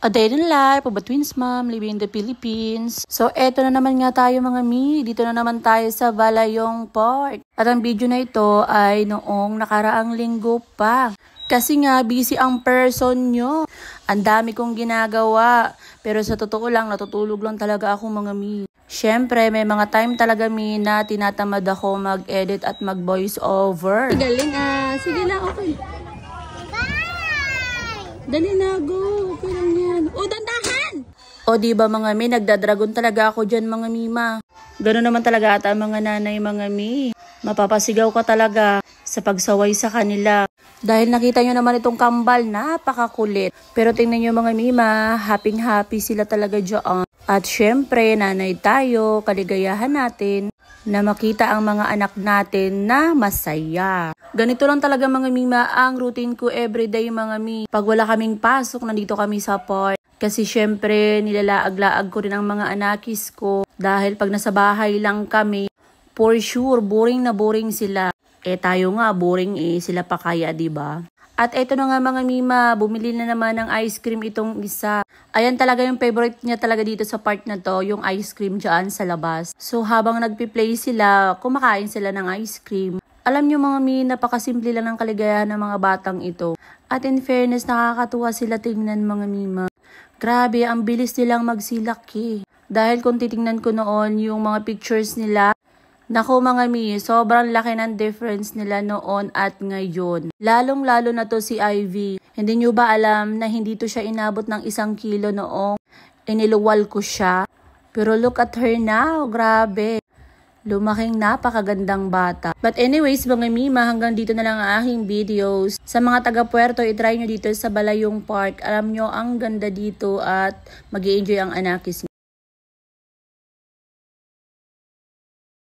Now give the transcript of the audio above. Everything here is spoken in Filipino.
A day in life of a twins mom living in the Philippines. So, eto na naman nga tayo mga mi. Dito na naman tayo sa Balayong Park. At ang video na ito ay noong nakaraang linggo pa. Kasi nga, busy ang person nyo. Ang dami kong ginagawa. Pero sa totoo lang, natutulog lang talaga ako mga mi. Siyempre, may mga time talaga mi na tinatamad ako mag-edit at mag-voice over. Galing sige na, okay. Dali na, go. Okay lang yan. O, dandahan! O, diba mga mi, nagdadragon talaga ako dyan mga mima. Gano'n naman talaga ata mga nanay mga mi. Mapapasigaw ka talaga sa pagsaway sa kanila. Dahil nakita nyo naman itong kambal, napakakulit. Pero tingnan nyo mga mima, happy sila talaga dyan. At syempre, nanay tayo, kaligayahan natin na makita ang mga anak natin na masaya. Ganito lang talaga mga mima ang routine ko everyday mga mi. Pag wala kaming pasok, nandito kami sa park. Kasi syempre, nilalaag-laag ko rin ang mga anakis ko. Dahil pag nasa bahay lang kami, for sure, boring na boring sila. Tayo nga, boring sila pa kaya, diba? At eto na nga mga mima, bumili na naman ng ice cream itong isa. Ayan talaga yung favorite niya talaga dito sa park na to, yung ice cream dyan sa labas. So habang nagpi-play sila, kumakain sila ng ice cream. Alam nyo mga mi, napakasimple lang ng kaligayahan ng mga batang ito. At in fairness, nakakatuwa sila tingnan mga mima. Grabe, ang bilis nilang magsilak Dahil kung titingnan ko noon yung mga pictures nila, naku mga mi, sobrang laki ng difference nila noon at ngayon. Lalong-lalo na to si Ivy. Hindi nyo ba alam na hindi to siya inabot ng 1 kilo noong iniluwal ko siya? Pero look at her now, grabe. Lumaking napakagandang bata. But anyways mga mima, hanggang dito na lang ang aking videos. Sa mga taga Puerto, itry nyo dito sa Balayong Park. Alam nyo, ang ganda dito at mag-i-enjoy ang anakis.